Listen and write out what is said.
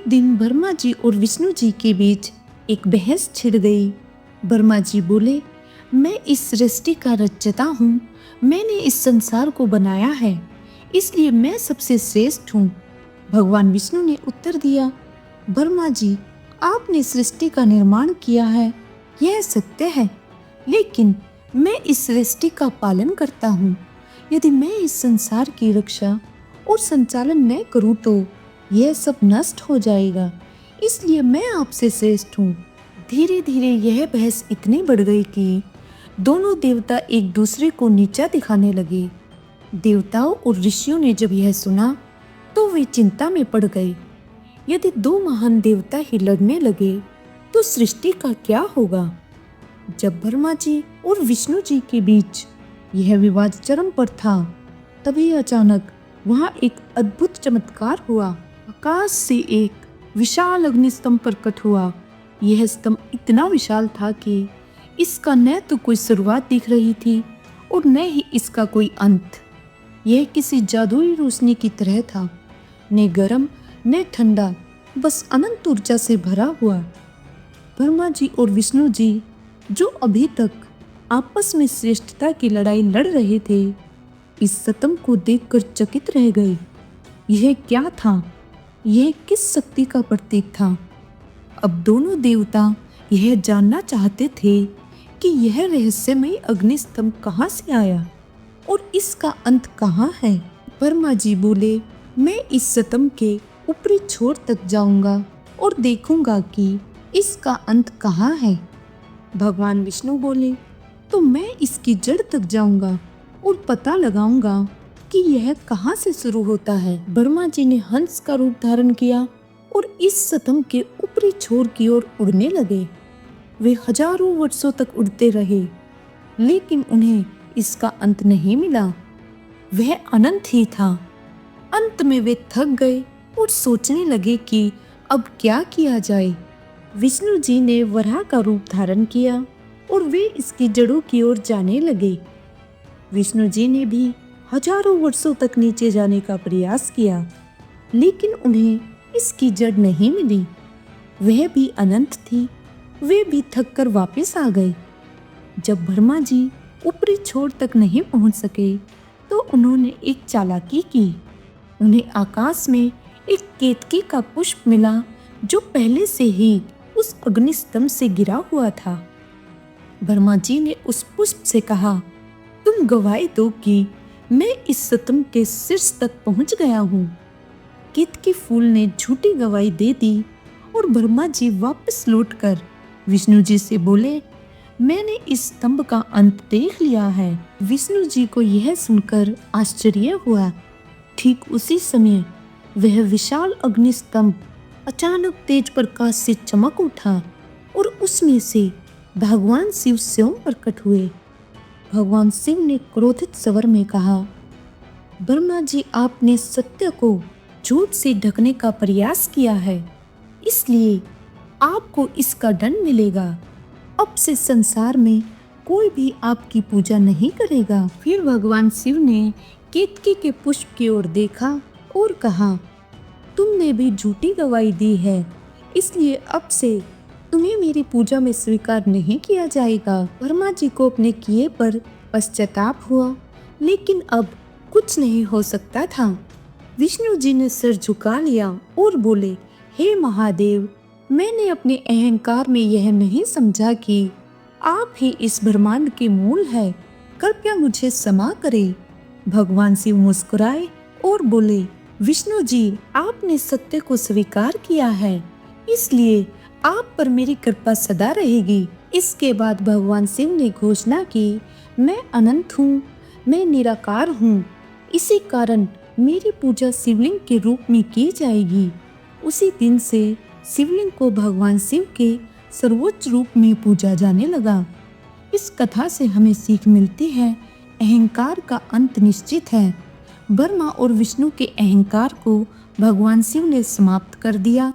एक दिन ब्रह्मा जी और विष्णु जी के बीच एक बहस छिड़ गई। ब्रह्मा जी बोले, मैं इस सृष्टि का रचयिता हूँ, मैंने इस संसार को बनाया है, इसलिए मैं सबसे श्रेष्ठ हूँ। भगवान विष्णु ने उत्तर दिया, ब्रह्मा जी, आपने सृष्टि का निर्माण किया है, यह सत्य है, लेकिन मैं इस सृष्टि का पालन करता हूँ। यदि मैं इस संसार की रक्षा और संचालन न करूँ तो यह सब नष्ट हो जाएगा, इसलिए मैं आपसे श्रेष्ठ हूँ। धीरे धीरे यह बहस इतनी बढ़ गई कि दोनों देवता एक दूसरे को नीचा दिखाने लगे। देवताओं और ऋषियों ने जब यह सुना तो वे चिंता में पड़ गए। यदि दो महान देवता ही लड़ने लगे तो सृष्टि का क्या होगा। जब ब्रह्मा जी और विष्णु जी के बीच यह विवाद चरम पर था, तभी अचानक वहां एक अद्भुत चमत्कार हुआ। आकाश से एक विशाल अग्निस्तंभ प्रकट हुआ। यह स्तंभ इतना विशाल था कि इसका न तो कोई शुरुआत दिख रही थी और न ही इसका कोई अंत। यह किसी जादुई रोशनी की तरह था, न गर्म न ठंडा, बस अनंत ऊर्जा से भरा हुआ। ब्रह्मा जी और विष्णु जी, जो अभी तक आपस में श्रेष्ठता की लड़ाई लड़ रहे थे, इस स्तंभ को देखकर चकित रह गए। यह क्या था? यह किस शक्ति का प्रतीक था? अब दोनों देवता यह जानना चाहते थे कि यह रहस्यमयी अग्निस्तंभ कहाँ से आया और इसका अंत कहाँ है। ब्रह्मा जी बोले, मैं इस स्तंभ के ऊपरी छोर तक जाऊंगा और देखूंगा कि इसका अंत कहाँ है। भगवान विष्णु बोले, तो मैं इसकी जड़ तक जाऊंगा और पता लगाऊंगा कि यह कहाँ से शुरू होता है। ब्रह्मा जी ने हंस का रूप धारण किया और इस स्तंभ के ऊपरी छोर की ओर उड़ने लगे। वे हजारों वर्षों तक उड़ते रहे, लेकिन उन्हें इसका अंत नहीं मिला। वह अनंत ही था। अंत में वे थक गए और सोचने लगे कि अब क्या किया जाए। विष्णु जी ने वराह का रूप धारण किया और वे इसकी जड़ों की ओर जाने लगे। विष्णु जी ने भी हजारों वर्षों तक नीचे जाने का प्रयास किया, लेकिन उन्हें इसकी जड़ नहीं मिली। वह भी अनंत थी। वे भी थक कर वापिस आ गए। जब ब्रह्मा जी ऊपरी छोर तक नहीं पहुंच सके तो उन्होंने एक चालाकी की। उन्हें आकाश में एक केतकी का पुष्प मिला, जो पहले से ही उस अग्निस्तंभ से गिरा हुआ था। ब्रह्मा जी ने उस पुष्प से कहा, तुम गवाही दो कि मैं इस स्तंभ के शीर्ष तक पहुंच गया हूँ। केतकी फूल ने झूठी गवाही दे दी और ब्रह्मा जी वापस लौटकर विष्णु जी से बोले, मैंने इस स्तंभ का अंत देख लिया है। विष्णु जी को यह सुनकर आश्चर्य हुआ। ठीक उसी समय वह विशाल अग्निस्तंभ अचानक तेज प्रकाश से चमक उठा और उसमें से भगवान शिव स्वयं प्रकट हुए। भगवान शिव ने क्रोधित स्वर में कहा, ब्रह्मा जी, आपने सत्य को झूठ से ढकने का प्रयास किया है, इसलिए आपको इसका दंड मिलेगा। अब से संसार में कोई भी आपकी पूजा नहीं करेगा। फिर भगवान शिव ने केतकी के पुष्प की ओर देखा और कहा, तुमने भी झूठी गवाही दी है, इसलिए अब से तुम्हें मेरी पूजा में स्वीकार नहीं किया जाएगा। ब्रह्मा जी को अपने किए पर पश्चाताप हुआ, लेकिन अब कुछ नहीं हो सकता था। विष्णु जी ने सिर झुका लिया और बोले, हे महादेव, मैंने अपने अहंकार में यह नहीं समझा कि आप ही इस ब्रह्मांड के मूल है, कृपया मुझे क्षमा करें। भगवान शिव मुस्कुराए और बोले, विष्णु जी, आपने सत्य को स्वीकार किया है, इसलिए आप पर मेरी कृपा सदा रहेगी। इसके बाद भगवान शिव ने घोषणा की, मैं अनंत हूँ, मैं निराकार हूँ, इसी कारण मेरी पूजा शिवलिंग के रूप में की जाएगी। उसी दिन से शिवलिंग को भगवान शिव के सर्वोच्च रूप में पूजा जाने लगा। इस कथा से हमें सीख मिलती है, अहंकार का अंत निश्चित है। ब्रह्मा और विष्णु के अहंकार को भगवान शिव ने समाप्त कर दिया।